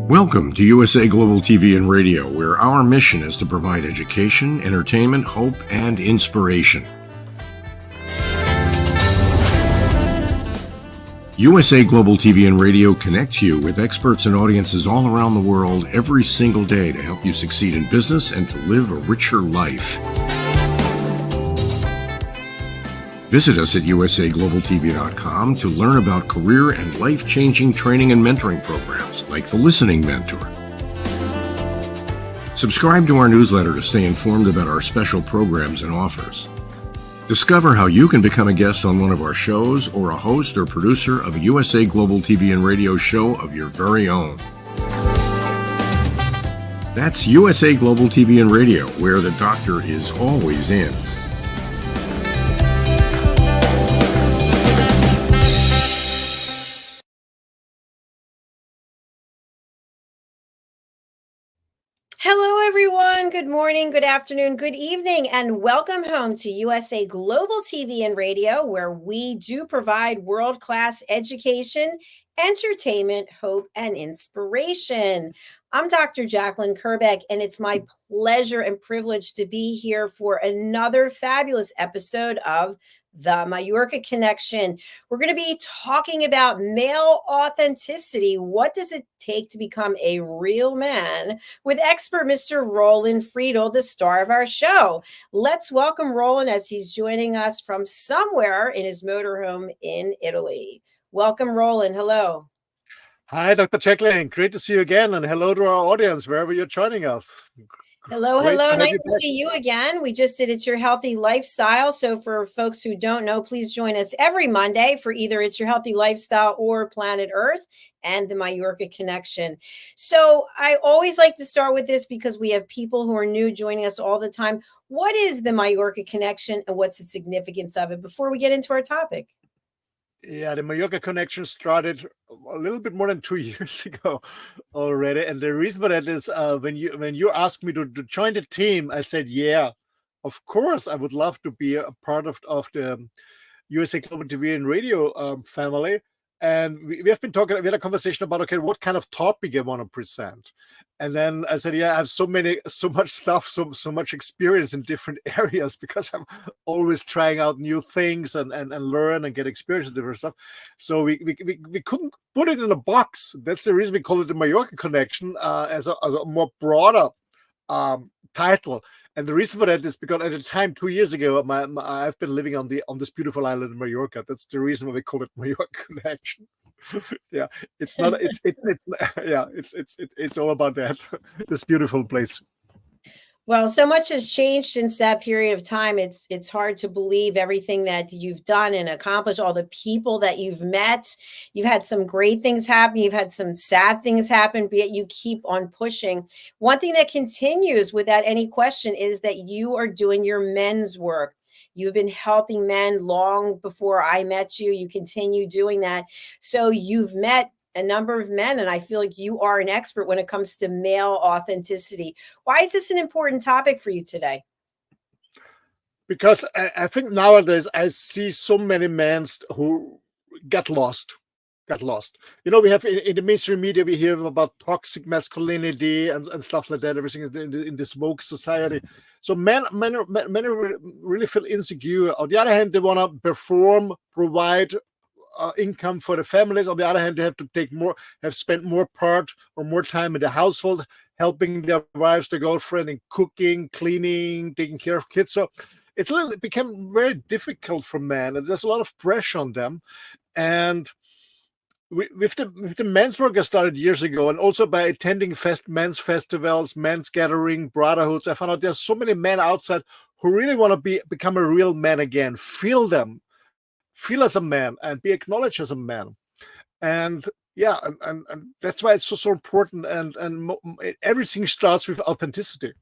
Welcome to USA Global TV and Radio, where our mission is to provide education, entertainment, hope, and inspiration. USA Global TV and Radio connects you with experts and audiences all around the world every single day to help you succeed in business and to live a richer life. Visit us at usaglobaltv.com to learn about career and life-changing training and mentoring programs like the Listening Mentor. Subscribe to our newsletter to stay informed about our special programs and offers. Discover how you can become a guest on one of our shows or a host or producer of a USA Global TV and Radio show of your very own. That's USA Global TV and Radio, where the doctor is always in. Hello, everyone. Good morning, good afternoon, good evening, and welcome home to USA Global TV and Radio, where we do provide world-class education, entertainment, hope, and inspiration. I'm Dr. Jacalyn-Kerbeck, and it's my pleasure and privilege to be here for another fabulous episode of the Mallorca Connection. We're going to be talking about male authenticity. What does it take to become a real man? With expert Mr. Roland Friedl, the star of our show. Let's welcome Roland as he's joining us from somewhere in his motorhome in Italy. Welcome, Roland. Hello. Hi, Dr. Jacalyn. Great to see you again. And hello to our audience, wherever you're joining us. Hello. Nice to see you again. We just did It's Your Healthy Lifestyle. So for folks who don't know, please join us every Monday for either It's Your Healthy Lifestyle or Planet Earth and the Mallorca Connection. So I always like to start with this because we have people who are new joining us all the time. What is the Mallorca Connection and what's the significance of it before we get into our topic? Yeah, the Mallorca Connection started a little bit more than 2 years ago already. And the reason for that is when you asked me to join the team, I said, yeah, of course, I would love to be a part of the USA Global TV and Radio family. And we have been talking, we had a conversation about, okay, what kind of topic I want to present. And then I said, yeah, I have so much stuff, so much experience in different areas because I'm always trying out new things and learn and get experience in different stuff. So we couldn't put it in a box. That's the reason we call it the Mallorca Connection as a more broader title. And the reason for that is because at the time, 2 years ago, I've been living on this beautiful island in Mallorca. That's the reason why we call it Mallorca Connection. Yeah, it's not. It's all about that. This beautiful place. Well, so much has changed since that period of time. It's hard to believe everything that you've done and accomplished, all the people that you've met. You've had some great things happen. You've had some sad things happen, but yet you keep on pushing. One thing that continues without any question is that you are doing your men's work. You've been helping men long before I met you. You continue doing that. So you've met a number of men, and I feel like you are an expert when it comes to male authenticity. Why is this an important topic for you today? Because I think nowadays I see so many men who got lost. You know, we have in the mainstream media, we hear about toxic masculinity and stuff like that, everything in this woke society. So men really feel insecure. On the other hand, they want to perform, provide income for the families. On the other hand, they have spent more time in the household, helping their wives, their girlfriend in cooking, cleaning, taking care of kids. So it became very difficult for men, and there's a lot of pressure on them. And with the men's work I started years ago, and also by attending men's festivals, men's gathering, brotherhoods, I found out there's so many men outside who really want to become a real man again, feel as a man and be acknowledged as a man. And yeah, and that's why it's so important. And everything starts with authenticity.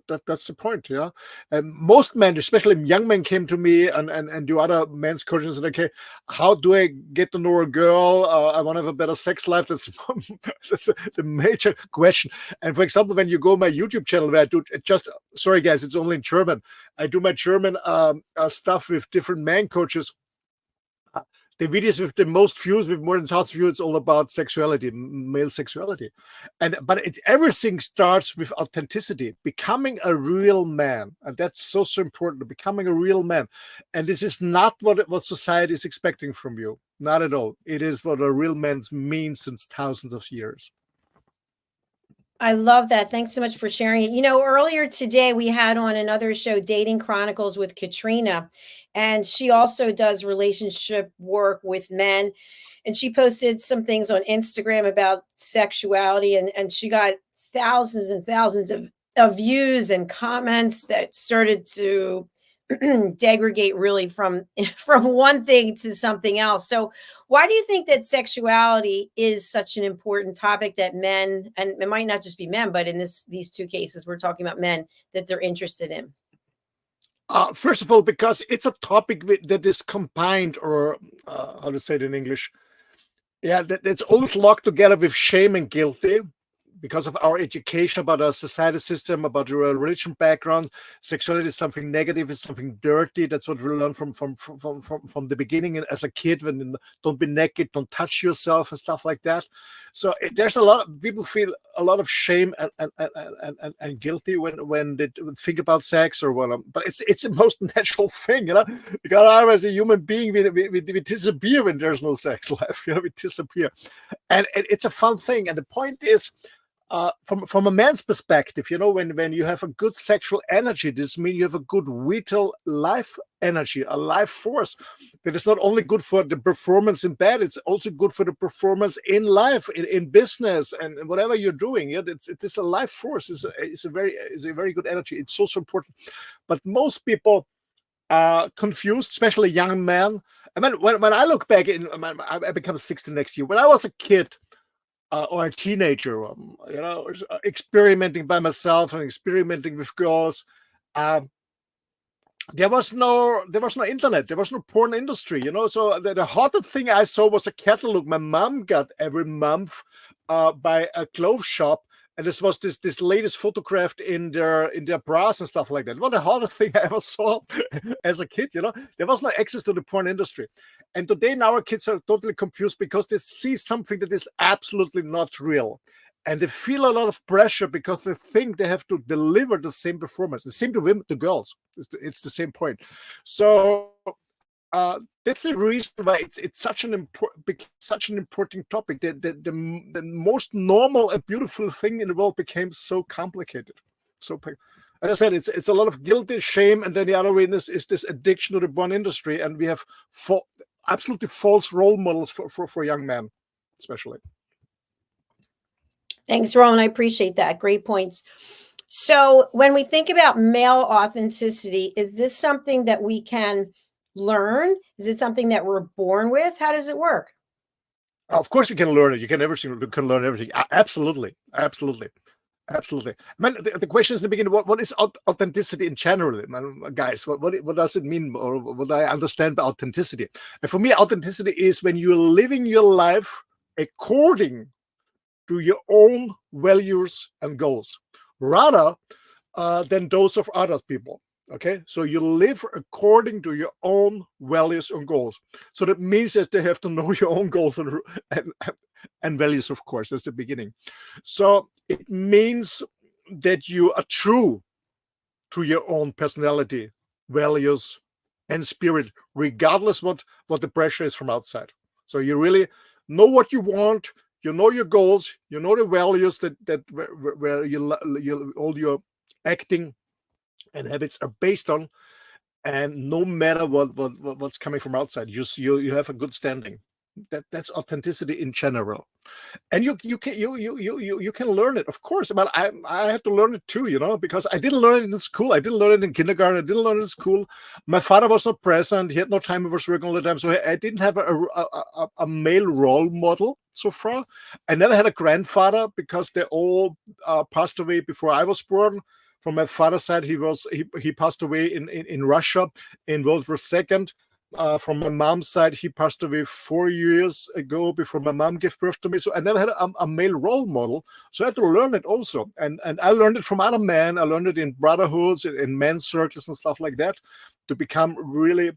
That's the point, yeah. And most men, especially young men, came to me and do other men's coaches and said, okay, how do I get to know a girl? I want to have a better sex life. That's the major question. And for example, when you go on my YouTube channel, where I do sorry guys, it's only in German. I do my German stuff with different man coaches. the videos with the most views, with more than 1,000 views, it's all about sexuality, male sexuality. But everything starts with authenticity, becoming a real man. And that's so important, becoming a real man. And this is not what society is expecting from you. Not at all. It is what a real man means since thousands of years. I love that. Thanks so much for sharing it. Earlier today we had on another show, Dating Chronicles with Katrina, and she also does relationship work with men. And she posted some things on Instagram about sexuality, and she got thousands and thousands of views and comments that started to degrade really from one thing to something else. So why do you think that sexuality is such an important topic that men, and it might not just be men, but in these two cases we're talking about men, that they're interested in? First of all, because it's a topic that is combined, or how to say it in English, that's always locked together with shame and guilty. Because of our education about our society system, about your religion background, sexuality is something negative, it's something dirty. That's what we learn from the beginning. And as a kid, when don't be naked, don't touch yourself, and stuff like that. So there's a lot of people feel a lot of shame and guilty when they think about sex or what. But it's the most natural thing, Because I, as a human being, we disappear when there's no sex life. We disappear, and it's a fun thing. And the point is, from a man's perspective, when you have a good sexual energy, this means you have a good vital life energy, a life force that is not only good for the performance in bed, it's also good for the performance in life, in business, and whatever you're doing. It is a life force. It's a very good energy. It's so important. But most people are confused, especially young men. I mean, when I look back, I become 60 next year. When I was a kid, or a teenager, experimenting by myself and experimenting with girls. There was no internet. There was no porn industry, So the hottest thing I saw was a catalog my mom got every month by a clothes shop. And this was this latest photographed in their bras and stuff like that. What the hottest thing I ever saw as a kid, There was no access to the porn industry. And today now our kids are totally confused because they see something that is absolutely not real. And they feel a lot of pressure because they think they have to deliver the same performance. The same to women, to girls. It's the same point. So that's the reason why it's such an important topic. The most normal and beautiful thing in the world became so complicated. So, as I said, it's a lot of guilt and shame, and then the other witness is this addiction to the porn industry, and we have absolutely false role models for young men, especially. Thanks, Roland. I appreciate that. Great points. So, when we think about male authenticity, is this something that we can learn? Is it something that we're born with? How does it work? Of course you can learn it. You can learn everything. Absolutely. I mean, the question is in the beginning, what is authenticity in general, guys? What does it mean, or what I understand by authenticity? And for me, authenticity is when you're living your life according to your own values and goals, rather than those of other people. Okay, so you live according to your own values and goals. So that means that they have to know your own goals and values, of course, as the beginning. So it means that you are true to your own personality, values, and spirit, regardless what the pressure is from outside. So you really know what you want, you know your goals, you know the values that where you all your acting and habits are based on, and no matter what's coming from outside, you have a good standing. That's authenticity in general, and you can learn it, of course. But I had to learn it too, because I didn't learn it in school. I didn't learn it in kindergarten. I didn't learn it in school. My father was not present. He had no time. He was working all the time, so I didn't have a male role model so far. I never had a grandfather because they all passed away before I was born. From my father's side, he passed away in Russia in World War II. From my mom's side, he passed away 4 years ago before my mom gave birth to me. So I never had a male role model. So I had to learn it also. And I learned it from other men. I learned it in brotherhoods, in men's circles and stuff like that, to become really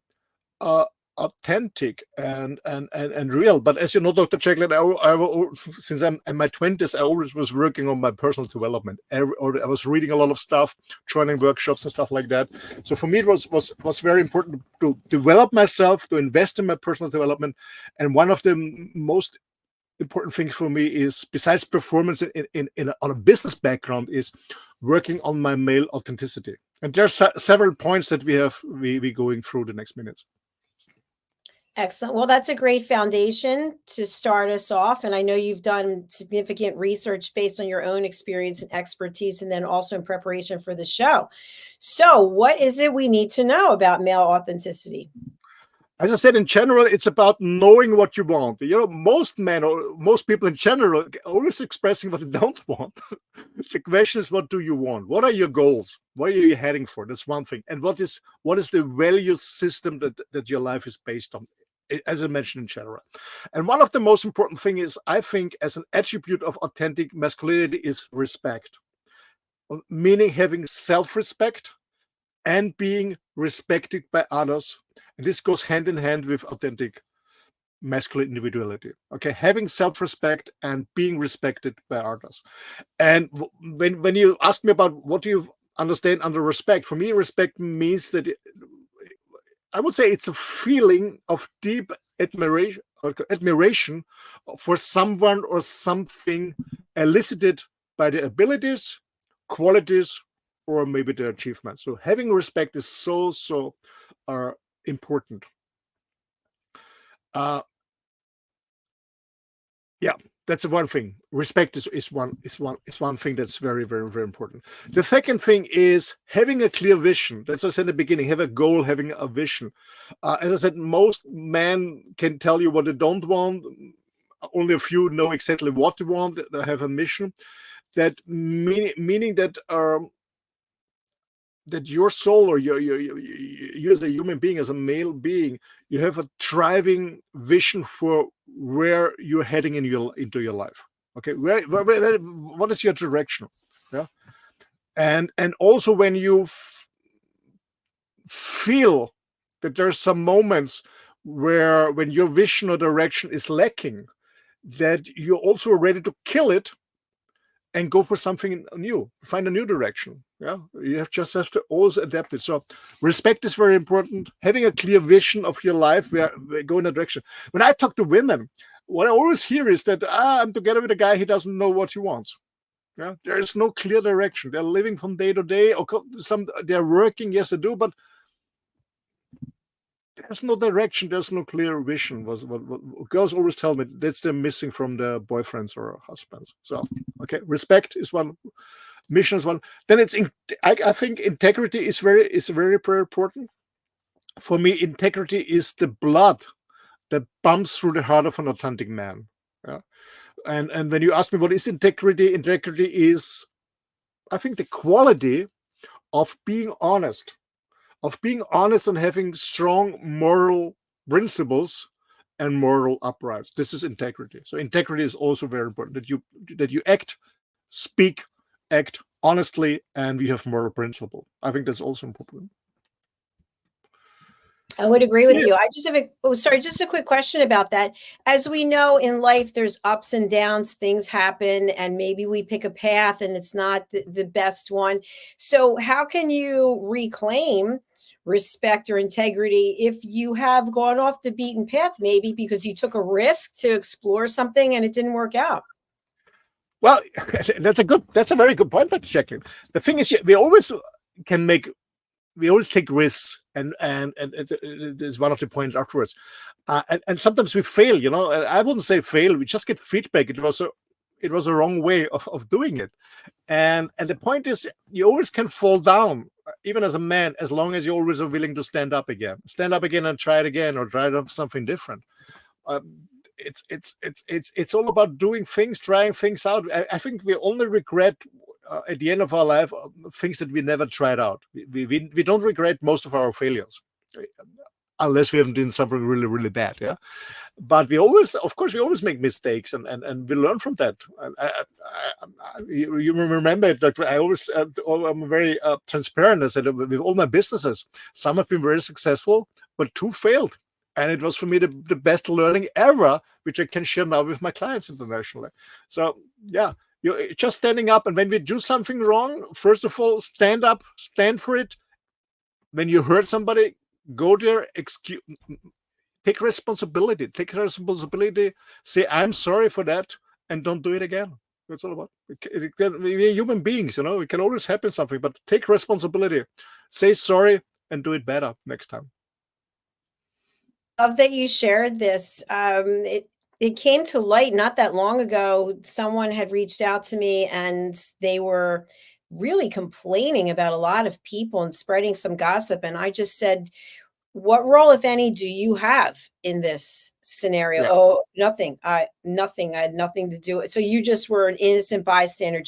authentic and real. But as you know, Dr. Jacalyn, since I'm in my 20s, I always was working on my personal development. I was reading a lot of stuff, joining workshops and stuff like that. So for me, it was very important to develop myself, to invest in my personal development. And one of the most important things for me is, besides performance on a business background, is working on my male authenticity. And there's several points that we going through the next minutes. Excellent. Well, that's a great foundation to start us off. And I know you've done significant research based on your own experience and expertise, and then also in preparation for the show. So what is it we need to know about male authenticity? As I said, in general, it's about knowing what you want. You know, most men or most people in general are always expressing what they don't want. The question is, what do you want? What are your goals? What are you heading for? That's one thing. And what is the value system that your life is based on, as I mentioned, in general. And one of the most important thing is, I think, as an attribute of authentic masculinity, is respect. Meaning having self-respect and being respected by others. And this goes hand in hand with authentic masculine individuality. Okay, having self-respect and being respected by others. And when you ask me about what do you understand under respect, for me, respect means that I would say it's a feeling of deep admiration for someone or something elicited by their abilities, qualities, or maybe their achievements. So having respect is so important. Yeah, that's one thing. Respect is one thing that's very, very, very important. The second thing is having a clear vision. That's what I said in the beginning. Have a goal, having a vision. As I said, most men can tell you what they don't want. Only a few know exactly what they want. They have a mission. That meaning that that your soul, or you as a human being, as a male being, you have a driving vision for where you're heading into your life. Okay, what is your direction? Yeah, and also when you feel that there's some moments when your vision or direction is lacking, that you're also ready to kill it and go for something new, find a new direction. Yeah, you just have to always adapt it. So respect is very important. Having a clear vision of your life, where we go in a direction. When I talk to women, what I always hear is that I'm together with a guy, he doesn't know what he wants. Yeah, there is no clear direction. They're living from day to day, or they're working, yes, they do, but there's no direction, there's no clear vision. What girls always tell me, that's they're missing from their boyfriends or husbands. So, okay, respect is one, mission is one. Then I think integrity is very, very important. For me, integrity is the blood that pumps through the heart of an authentic man. Yeah, and when you ask me what is integrity, integrity is, I think, the quality of being honest. And having strong moral principles and moral uprights. This is integrity. So integrity is also very important, that you act honestly, and we have moral principle. I think that's also important. I would agree with you. I just have just a quick question about that. As we know, in life, there's ups and downs, things happen, and maybe we pick a path and it's not the best one. So how can you reclaim respect or integrity if you have gone off the beaten path, maybe because you took a risk to explore something and it didn't work out? Well, that's a very good point, Dr. Jacalyn. The thing is, we always take risks, and it's one of the points afterwards. And sometimes we fail, you know. I wouldn't say fail, we just get feedback. It was a wrong way of doing it. And the point is, you always can fall down, even as a man, as long as you always are willing to stand up again and try it again, or try something different. It's all about doing things, trying things out. I think we only regret at the end of our life things that we never tried out. We don't regret most of our failures, unless we haven't done something really, really bad. Yeah, but we always make mistakes, and we learn from that. You remember that I'm very transparent. I said with all my businesses, some have been very successful, but two failed. And it was for me the best learning ever, which I can share now with my clients internationally. So yeah, you're just standing up. And when we do something wrong, first of all, stand up, stand for it. When you hurt somebody, go there, take responsibility. Take responsibility. Say, I'm sorry for that, and don't do it again. That's all about. We're human beings, It can always happen something, but take responsibility. Say sorry and do it better next time. Love that you shared this. It came to light not that long ago. Someone had reached out to me, and they were really complaining about a lot of people and spreading some gossip. And I just said, what role, if any, do you have in this scenario? Yeah. Oh, nothing. Nothing. I had nothing to do. So you just were an innocent bystander,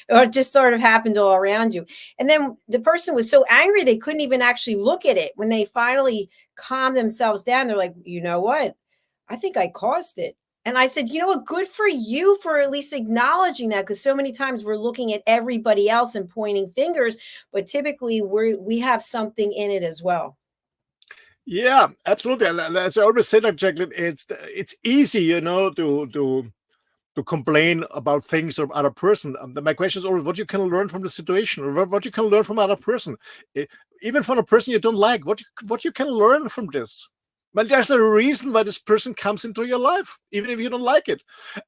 or it just sort of happened all around you. And then the person was so angry they couldn't even actually look at it. When they finally calmed themselves down, they're like, you know what? I think I caused it. And I said, you know what? Good for you for at least acknowledging that, because so many times we're looking at everybody else and pointing fingers, but typically we have something in it as well. Yeah, absolutely. And as I always say, like Jacalyn, it's easy, to complain about things of other person. My question is always what you can learn from the situation, or what you can learn from other person, even from a person you don't like. What you can learn from this. Well, there's a reason why this person comes into your life, even if you don't like it.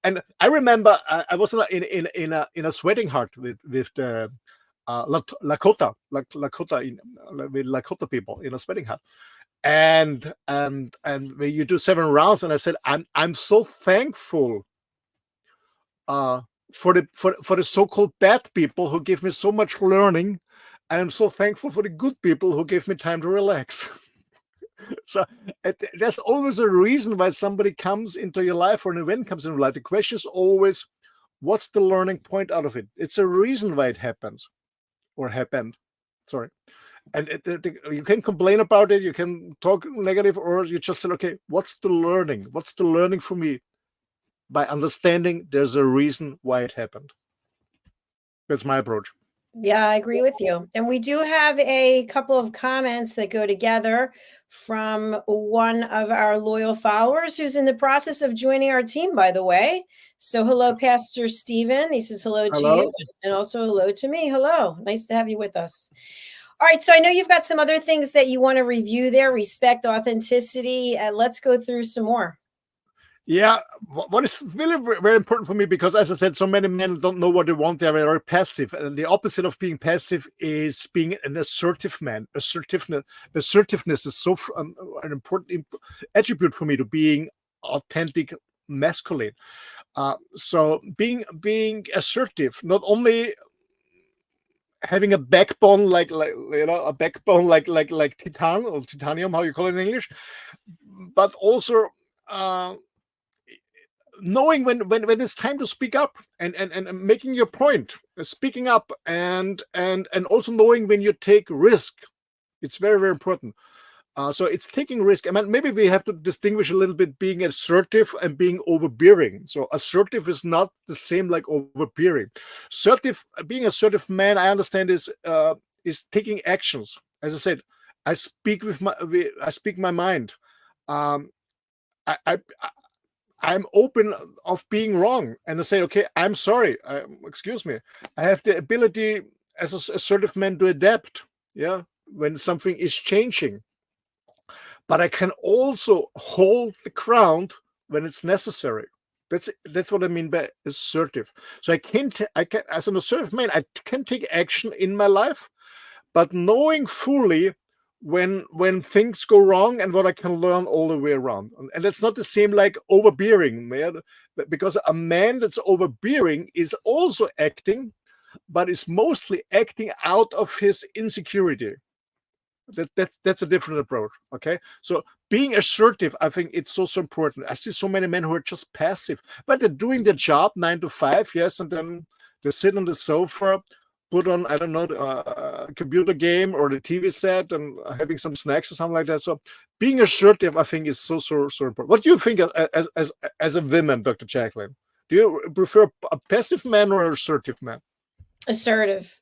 And I remember I was in a sweating hut with the Lakota with Lakota people in a sweating hut. And when you do 7 rounds, and I said, I'm so thankful for the so-called bad people who give me so much learning, and I'm so thankful for the good people who give me time to relax. So there's always a reason why somebody comes into your life, or an event comes into your life. The question is always, what's the learning point out of it? It's a reason why it happens, or happened. Sorry. And you can complain about it, you can talk negative, or you just say, okay, what's the learning? What's the learning for me? By understanding there's a reason why it happened. That's my approach. Yeah, I agree with you. And we do have a couple of comments that go together from one of our loyal followers who's in the process of joining our team, by the way. So hello, Pastor Stephen. He says hello to you, and also hello to me. Hello. Nice to have you with us. All right, so I know you've got some other things that you want to review there: respect, authenticity. Let's go through some more. Yeah, what is really very important for me, because as I said, so many men don't know what they want. They're very passive, and the opposite of being passive is being an assertive man. Assertiveness is so an important attribute for me to being authentic masculine. So being assertive, not only having a backbone like a backbone like titan or titanium, how you call it in English, but also knowing when it's time to speak up and making your point, speaking up, and also knowing when you take risk. It's very, very important. So it's taking risk. I mean, maybe we have to distinguish a little bit being assertive and being overbearing. So assertive is not the same like overbearing. Being assertive man, I understand, is taking actions. As I said, I speak my mind. I'm open of being wrong, and I say, okay, I'm sorry. Excuse me. I have the ability as an assertive man to adapt. Yeah, when something is changing. But I can also hold the ground when it's necessary. That's what I mean by assertive. So I can, as an assertive man, I can take action in my life, but knowing fully when things go wrong and what I can learn all the way around. And that's not the same like overbearing, man, because a man that's overbearing is also acting, but is mostly acting out of his insecurity. That's a different approach. Okay, so being assertive, I think it's so important. I see so many men who are just passive, but they're doing their job 9 to 5, yes, and then they sit on the sofa, put on, I don't know, a computer game or the TV set, and having some snacks or something like that. So being assertive, I think, is so important. What do you think as a woman, Dr. Jacalyn? Do you prefer a passive man or an assertive man? Assertive.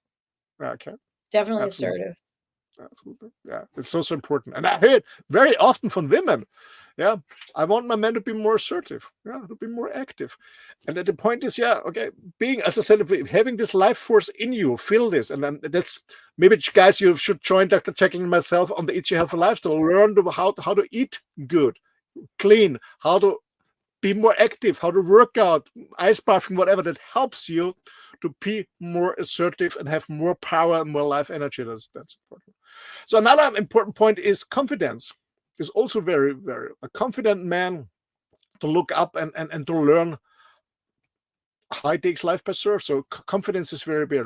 Okay. Definitely Absolutely. assertive. Absolutely. Yeah, it's so important. And I hear it very often from women. Yeah, I want my man to be more assertive, yeah, to be more active. And the point is, yeah, okay, being, as I said, having this life force in you, feel this. And then that's maybe, guys, you should join Dr. Jacalyn and myself on the Eat Your Healthy Lifestyle. Learn how to eat good, clean, how to be more active, how to work out, ice bathing, whatever that helps you to be more assertive and have more power and more life energy. That's important. So another important point is confidence. Is also very, very a confident man to look up and to learn how he takes life by surf. So confidence is very, very,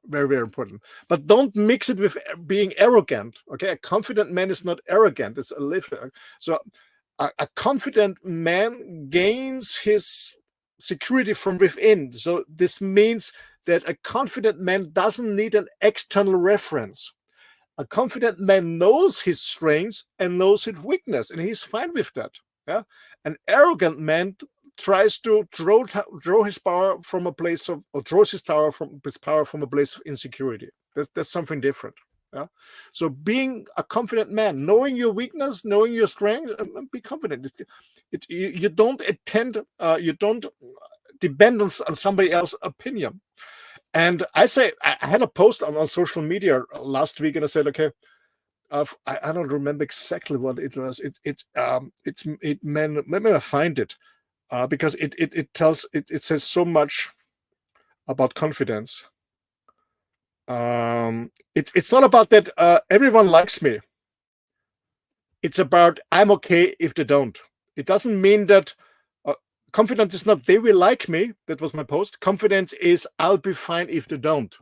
very, very important. But don't mix it with being arrogant. Okay, a confident man is not arrogant. It's a little. So a confident man gains his security from within. So this means that a confident man doesn't need an external reference. A confident man knows his strengths and knows his weakness, and he's fine with that. Yeah, an arrogant man tries to draw his power from a place of, or draws his power from a place of insecurity. That's something different. Yeah. So being a confident man, knowing your weakness, knowing your strengths, and be confident. You don't depend on somebody else's opinion. And I had a post on social media last week, and I said, okay, I don't remember exactly what it was. Maybe I find it because it says so much about confidence. It's not about that everyone likes me. It's about I'm okay if they don't. It doesn't mean that confidence is not they will like me. That was my post. Confidence is I'll be fine if they don't.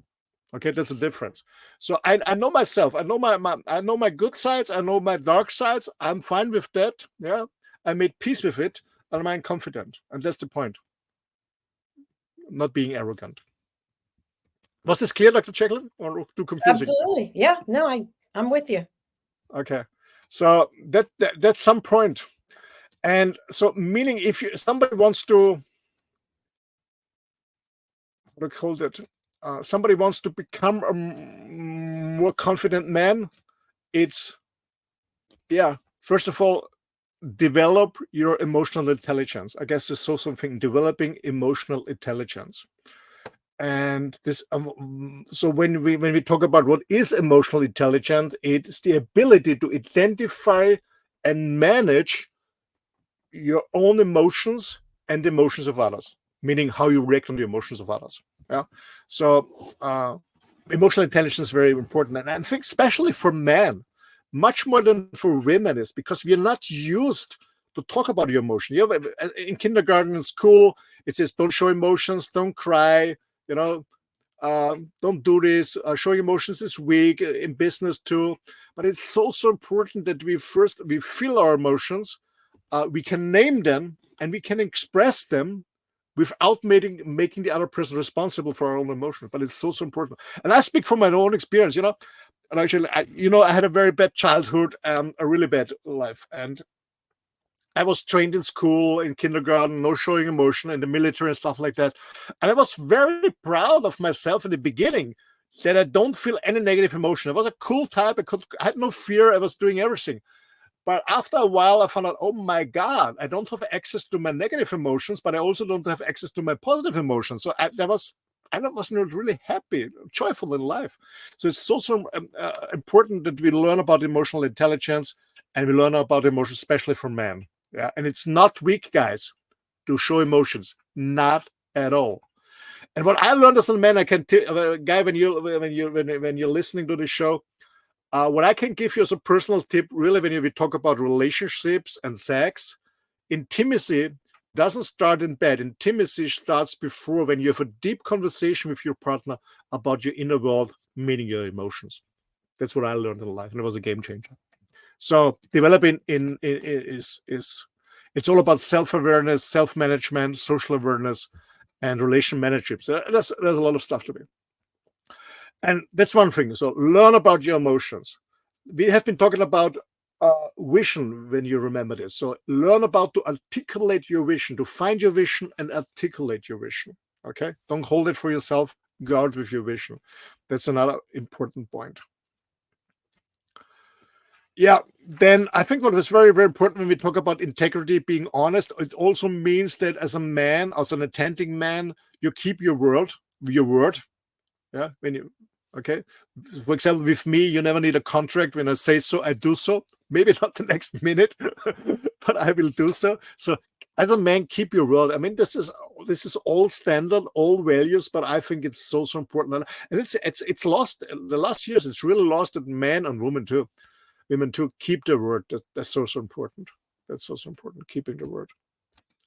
Okay, that's a difference. So I know myself. I know my good sides. I know my dark sides. I'm fine with that. Yeah, I made peace with it, and I'm confident. And that's the point. Not being arrogant. Was this clear, Dr. Jacalyn, or too confusing? Absolutely. Yeah. No, I'm with you. Okay, so that's some point. And so, meaning if somebody wants to, what do you call it? Somebody wants to become a more confident man, it's, yeah, first of all, develop your emotional intelligence. I guess there's also something, developing emotional intelligence. And this, so when we talk about what is emotional intelligence, it's the ability to identify and manage your own emotions and the emotions of others, meaning how you react on the emotions of others. Yeah. So emotional intelligence is very important. And I think especially for men, much more than for women, is because we are not used to talk about your emotion. You know, in kindergarten, in school, it says don't show emotions, don't cry, you know, don't do this. Showing emotions is weak, in business too. But it's also important that we feel our emotions. We can name them and we can express them without making the other person responsible for our own emotions. But it's so important. And I speak from my own experience, you know. And actually, I had a very bad childhood and a really bad life. And I was trained in school, in kindergarten, no showing emotion, in the military and stuff like that. And I was very proud of myself in the beginning that I don't feel any negative emotion. I was a cool type. I had no fear. I was doing everything. But after a while, I found out, oh my God, I don't have access to my negative emotions, but I also don't have access to my positive emotions. So I wasn't really happy, joyful in life. So it's also important that we learn about emotional intelligence, and we learn about emotions, especially for men. Yeah, and it's not weak, guys, to show emotions, not at all. And what I learned as a man, I can guy, when you're listening to the show, what I can give you as a personal tip, really, when we talk about relationships and sex, intimacy doesn't start in bed. Intimacy starts before, when you have a deep conversation with your partner about your inner world, meaning your emotions. That's what I learned in life, and it was a game changer. So developing it's all about self-awareness, self-management, social awareness, and relation management. So there's a lot of stuff to be. And that's one thing. So learn about your emotions. We have been talking about vision, when you remember this. So learn about to articulate your vision, to find your vision and articulate your vision. Okay? Don't hold it for yourself. Go out with your vision. That's another important point. Yeah, then I think what was very, very important when we talk about integrity, being honest, it also means that as a man, as an attending man, you keep your word. Yeah, when you okay. For example, with me, you never need a contract. When I say so, I do so. Maybe not the next minute, but I will do so. So as a man, keep your word. I mean, this is all standard, all values, but I think it's so important, and it's lost the last years. It's really lost that men and women too. Women too keep their word. That's so important. That's so important. Keeping the word.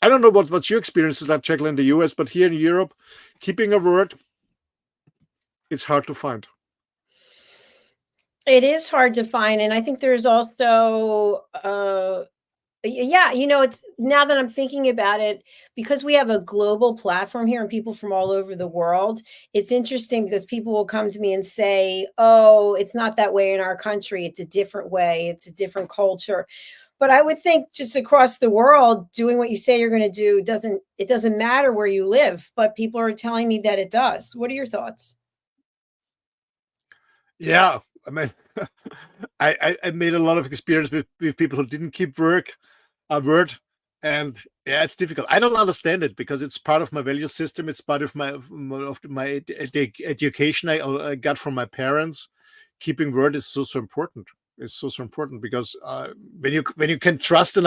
I don't know what's your experiences like, Jacalyn, in the US, but here in Europe, keeping a word, it's hard to find. It is hard to find, and I think there's also yeah, it's now that I'm thinking about it, because we have a global platform here and people from all over the world, it's interesting because people will come to me and say, "Oh, it's not that way in our country. It's a different way. It's a different culture." But I would think just across the world, doing what you say you're going to do doesn't matter where you live, but people are telling me that it does. What are your thoughts? Yeah, I mean, I made a lot of experience with people who didn't keep a word, and yeah, it's difficult. I don't understand it because it's part of my value system. It's part of my education I got from my parents. Keeping word is so important. It's so important because when you can trust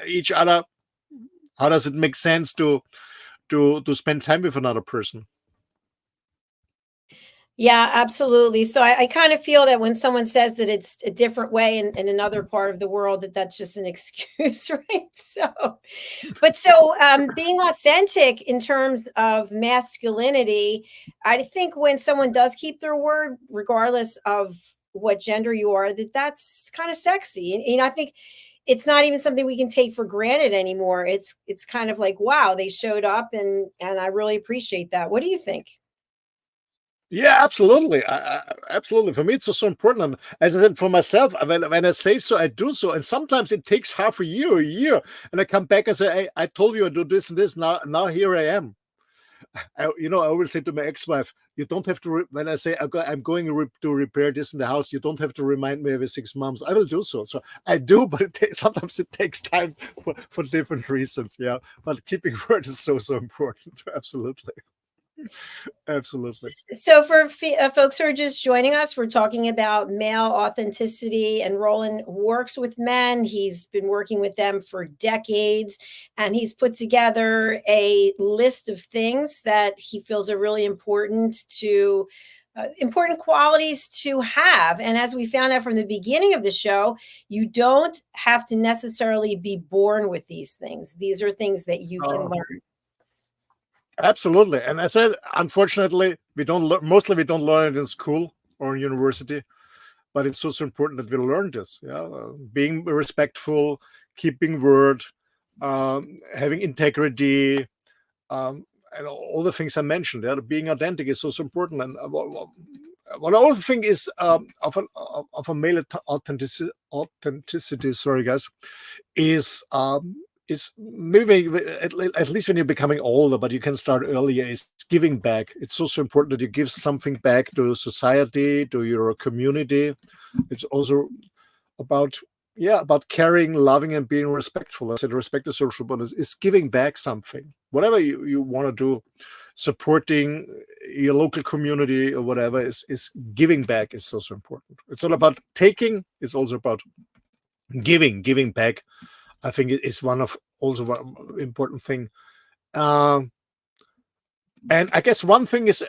each other, how does it make sense to spend time with another person? Yeah, absolutely. So I kind of feel that when someone says that it's a different way in another part of the world, that's just an excuse, right? Being authentic in terms of masculinity, I think when someone does keep their word, regardless of what gender you are, that's kind of sexy. And I think it's not even something we can take for granted anymore. It's kind of like, wow, they showed up, and I really appreciate that. What do you think? Yeah, absolutely. Absolutely. For me, it's so important. And as I said, for myself, when I say so, I do so. And sometimes it takes half a year. And I come back and say, hey, I told you I do this and this. Now here I am. I always say to my ex-wife, you don't have to, when I say I'm going to repair this in the house, you don't have to remind me every 6 months. I will do so. So I do, but sometimes it takes time for different reasons. Yeah. But keeping word is so important. Absolutely. Absolutely. So, for folks who are just joining us, we're talking about male authenticity, and Roland works with men. He's been working with them for decades, and he's put together a list of things that he feels are really important qualities to have. And as we found out from the beginning of the show, you don't have to necessarily be born with these things. These are things that you can learn. Absolutely. And I said, unfortunately, mostly we don't learn it in school or in university, but it's also important that we learn this. Yeah, being respectful, keeping word, having integrity, and all the things I mentioned. Yeah, being authentic is also important. And what I also think is of a male authenticity. Sorry, guys, is maybe at least when you're becoming older, but you can start earlier, is giving back. It's also important that you give something back to society, to your community. It's also about caring, loving, and being respectful. I said respect the social bonus is giving back something, whatever you want to do. Supporting your local community or whatever is giving back is also important. It's not about taking, it's also about giving back. I think it is one important thing. And I guess one thing is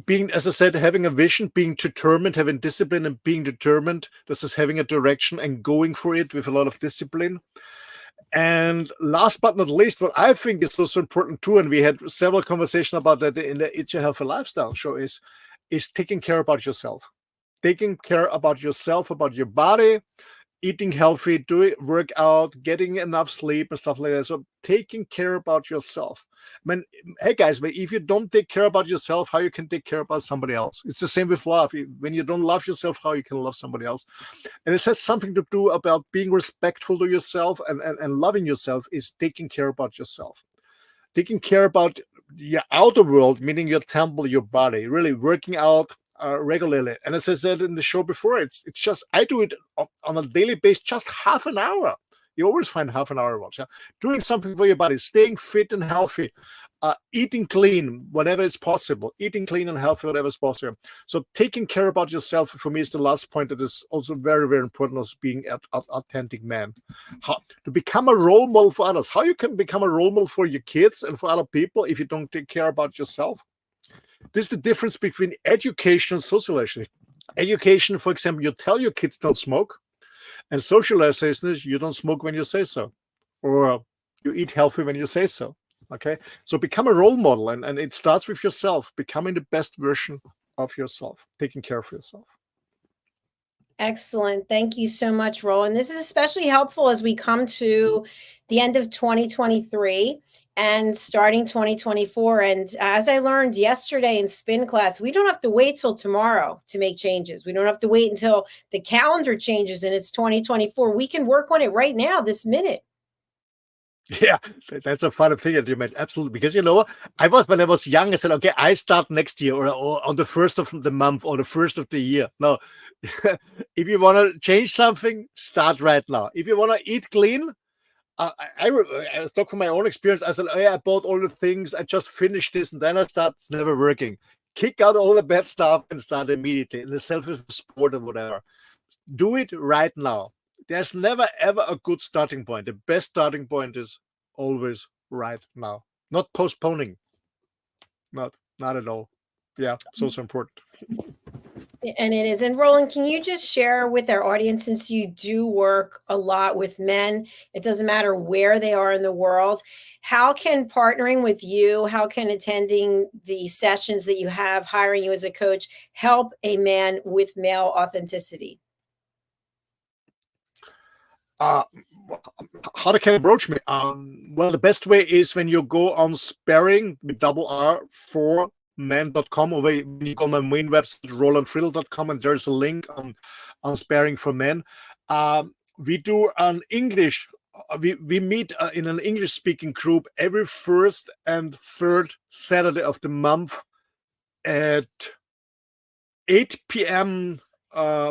being, as I said, having a vision, being determined, having discipline and being determined. This is having a direction and going for it with a lot of discipline. And last but not least, what I think is also important too, and we had several conversations about that in the It's Your Healthy Lifestyle show, is taking care about yourself. Taking care about yourself, about your body, eating healthy, doing workout, getting enough sleep and stuff like that. So taking care about yourself. I mean, hey guys, if you don't take care about yourself, how you can take care about somebody else? It's the same with love. When you don't love yourself, how you can love somebody else? And it has something to do about being respectful to yourself and loving yourself is taking care about yourself. Taking care about your outer world, meaning your temple, your body, really working out, regularly. And as I said in the show before, it's just I do it on a daily basis, just half an hour. You always find half an hour once. Yeah? Doing something for your body, staying fit and healthy, eating clean whenever it's possible, eating clean and healthy whenever it's possible. So taking care about yourself for me is the last point that is also very, very important as being an authentic man. How to become a role model for others. How you can become a role model for your kids and for other people if you don't take care about yourself. This is the difference between education and socialization. Education, for example, you tell your kids don't smoke, and socialization is you don't smoke when you say so, or you eat healthy when you say so. Okay, so become a role model, and it starts with yourself, becoming the best version of yourself, taking care of yourself. Excellent. Thank you so much, Roland. This is especially helpful as we come to the end of 2023 and starting 2024. And as I learned yesterday in spin class, we don't have to wait till tomorrow to make changes. We don't have to wait until the calendar changes and it's 2024. We can work on it right now, this minute. Yeah, that's a funny thing that you made. Absolutely. Because, you know, when I was young, I said, okay, I start next year or on the first of the month or the first of the year. No, if you want to change something, start right now. If you want to eat clean, I talk from my own experience. I said, oh, yeah, I bought all the things. I just finished this and then I start. It's never working. Kick out all the bad stuff and start immediately in the selfish sport or whatever. Do it right now. There's never, ever a good starting point. The best starting point is always right now, not postponing. Not at all. Yeah, so important. And it is. And Roland, can you just share with our audience, since you do work a lot with men, it doesn't matter where they are in the world, how can partnering with you, how can attending the sessions that you have, hiring you as a coach, help a man with male authenticity? How they can approach me? Well, the best way is when you go on sparring with R for men.com, or when you go on my main website, rolandfriedl.com, and there's a link on sparring for men. We do an English, we meet in an English speaking group every first and third Saturday of the month at 8 p.m.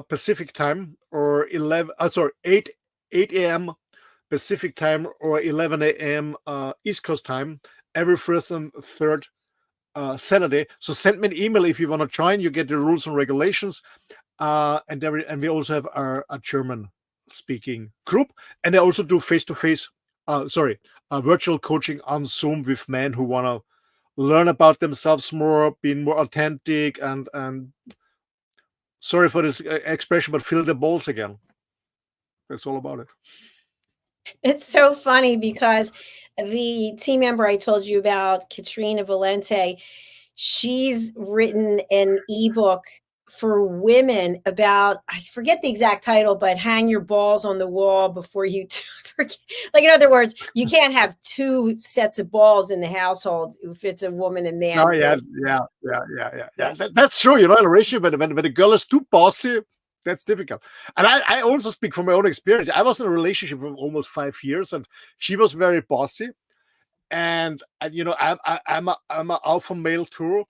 Pacific time, or 8 a.m. Pacific time, or 11 a.m. East Coast time, every first and third Saturday. So send me an email if you want to join. You get the rules and regulations, and we also have a German speaking group, and I also do face-to-face, virtual coaching on Zoom with men who want to learn about themselves more, being more authentic, and sorry for this expression, but fill the balls again. That's all about it. It's so funny because the team member I told you about, Katrina Valente, she's written an ebook for women about, I forget the exact title, but hang your balls on the wall before you forget. Like, in other words, you can't have two sets of balls in the household if it's a woman and man. Oh, yeah. That's true. You know, in a relationship, when the girl is too bossy, that's difficult. And I also speak from my own experience. I was in a relationship for almost 5 years, and she was very bossy. And you know, I'm an alpha male too.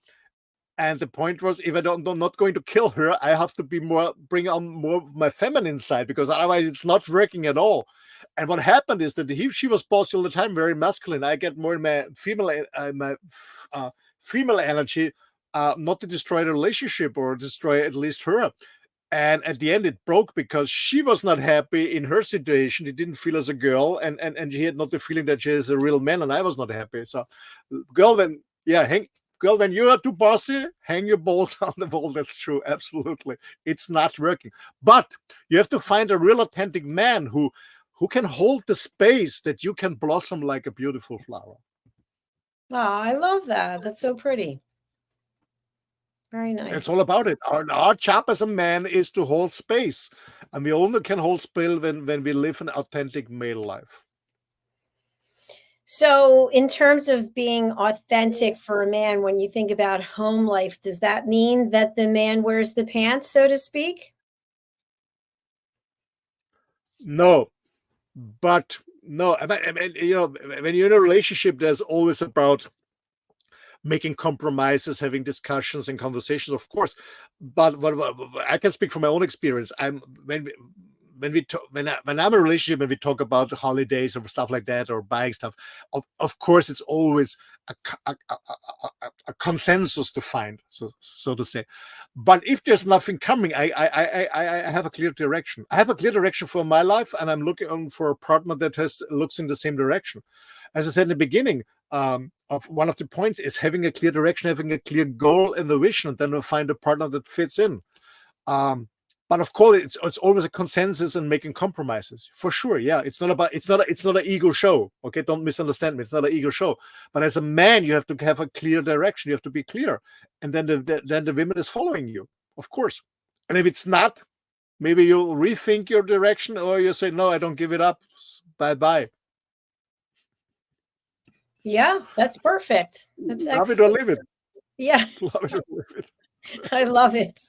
And the point was, if I'm not going to kill her, I have to bring on more of my feminine side, because otherwise it's not working at all. And what happened is that she was bossy all the time, very masculine. I get more in my female energy, not to destroy the relationship or destroy at least her. And at the end, it broke because she was not happy in her situation. She didn't feel as a girl, and she had not the feeling that she is a real man, and I was not happy. So, girl, when you are too bossy, hang your balls on the wall. That's true. Absolutely. It's not working. But you have to find a real authentic man who can hold the space that you can blossom like a beautiful flower. Oh, I love that. That's so pretty. Very nice. It's all about it. Our job as a man is to hold space. And we only can hold space when we live an authentic male life. So in terms of being authentic for a man, when you think about home life, does that mean that the man wears the pants, so to speak? No. But no, I mean, you know, when you're in a relationship, there's always about making compromises, having discussions and conversations, of course. But I can speak from my own experience. When I'm in a relationship and we talk about holidays or stuff like that, or buying stuff, of course it's always a consensus to find, so to say. But if there's nothing coming, I have a clear direction. I have a clear direction for my life, and I'm looking for a partner that looks in the same direction. As I said in the beginning, of one of the points is having a clear direction, having a clear goal and a vision, and then we'll find a partner that fits in. But of course, it's always a consensus and making compromises, for sure. Yeah, it's not an ego show. Okay, don't misunderstand me. It's not an ego show. But as a man, you have to have a clear direction. You have to be clear, and then the woman is following you, of course. And if it's not, maybe you'll rethink your direction, or you say, no, I don't give it up. Bye bye. Yeah, that's perfect. That's love it or leave it. Yeah, Love it or leave it. I love it.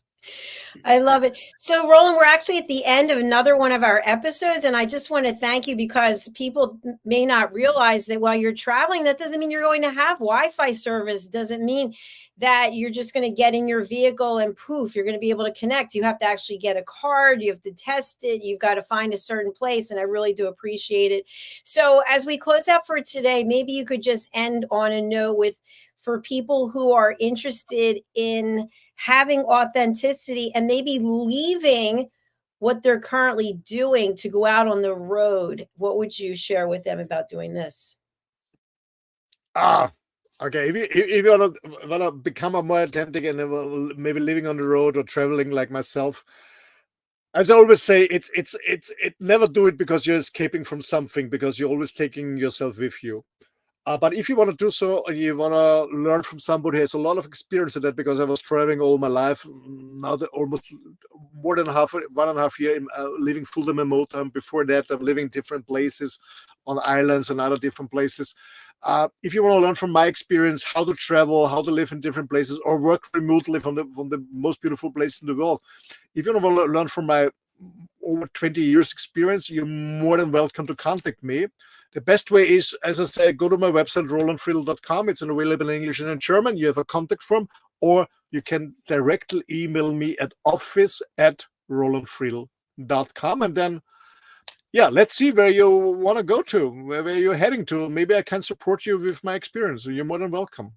I love it. So, Roland, we're actually at the end of another one of our episodes, and I just want to thank you, because people may not realize that while you're traveling, that doesn't mean you're going to have Wi-Fi service. Doesn't mean that you're just going to get in your vehicle and poof, you're going to be able to connect. You have to actually get a card. You have to test it. You've got to find a certain place, and I really do appreciate it. So as we close out for today, maybe you could just end on a note for people who are interested in having authenticity and maybe leaving what they're currently doing to go out on the road. What would you share with them about doing this? Okay. If you want to become a more authentic and maybe living on the road or traveling like myself, as I always say, it's never do it because you're escaping from something, because you're always taking yourself with you. But if you want to do so, and you want to learn from somebody who has a lot of experience in that, because I was traveling all my life, now that almost more than 1.5 years living full-time remote. Before that, I'm living in different places on islands and other different places. If you want to learn from my experience, how to travel, how to live in different places, or work remotely from the most beautiful place in the world, if you want to learn from my over 20 years experience, you're more than welcome to contact me. The best way is, as I say, go to my website, rolandfriedl.com. It's available in English and in German. You have a contact form, or you can directly email me at office@rolandfriedl.com. And then, yeah, let's see where you want to go to, where you're heading to. Maybe I can support you with my experience. You're more than welcome.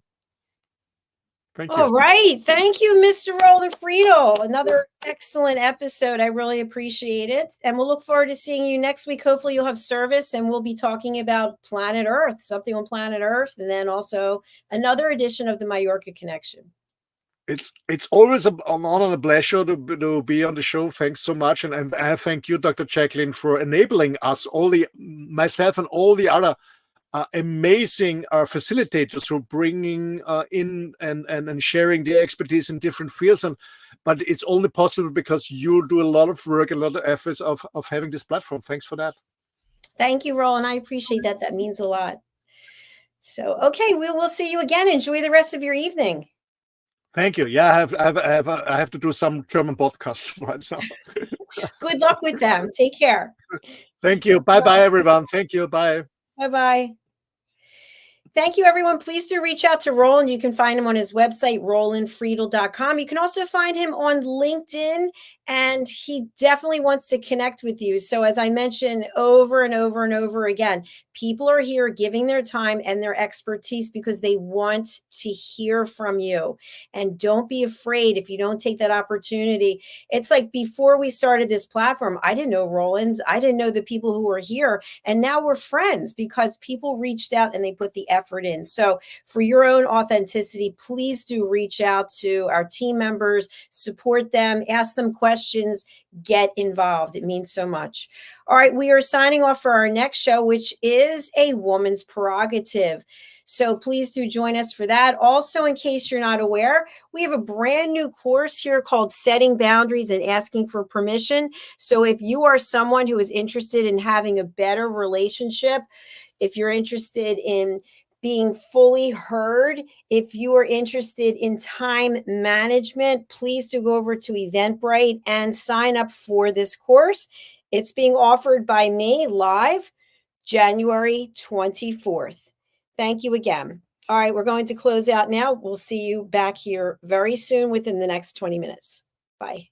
Thank you. All right. Thank you, Mr. Roland Friedl. Another excellent episode. I really appreciate it. And we'll look forward to seeing you next week. Hopefully you'll have service, and we'll be talking about planet Earth, something on planet Earth, and then also another edition of the Mallorca Connection. It's always an honor and a pleasure to be on the show. Thanks so much. And I thank you, Dr. Jacalyn, for enabling us, myself and all the other amazing facilitators who are bringing in and sharing their expertise in different fields. But it's only possible because you do a lot of work, a lot of efforts of having this platform. Thanks for that. Thank you, Roland. I appreciate that. That means a lot. So, okay, we will see you again. Enjoy the rest of your evening. Thank you. Yeah, I have to do some German podcasts right now. Good luck with them. Take care. Thank you. Bye, everyone. Thank you. Bye. Bye. Thank you, everyone. Please do reach out to Roland. You can find him on his website, rolandfriedl.com. You can also find him on LinkedIn, and he definitely wants to connect with you. So as I mentioned over and over and over again, people are here giving their time and their expertise because they want to hear from you. And don't be afraid if you don't take that opportunity. It's like before we started this platform, I didn't know Roland. I didn't know the people who were here. And now we're friends because people reached out and they put the effort in. So for your own authenticity, please do reach out to our team members, support them, ask them questions, get involved. It means so much. All right, we are signing off for our next show, which is a woman's prerogative. So please do join us for that. Also, in case you're not aware, we have a brand new course here called Setting Boundaries and Asking for Permission. So if you are someone who is interested in having a better relationship, if you're interested in being fully heard, if you are interested in time management, please do go over to Eventbrite and sign up for this course. It's being offered by me live January 24th. Thank you again. All right, we're going to close out now. We'll see you back here very soon within the next 20 minutes. Bye.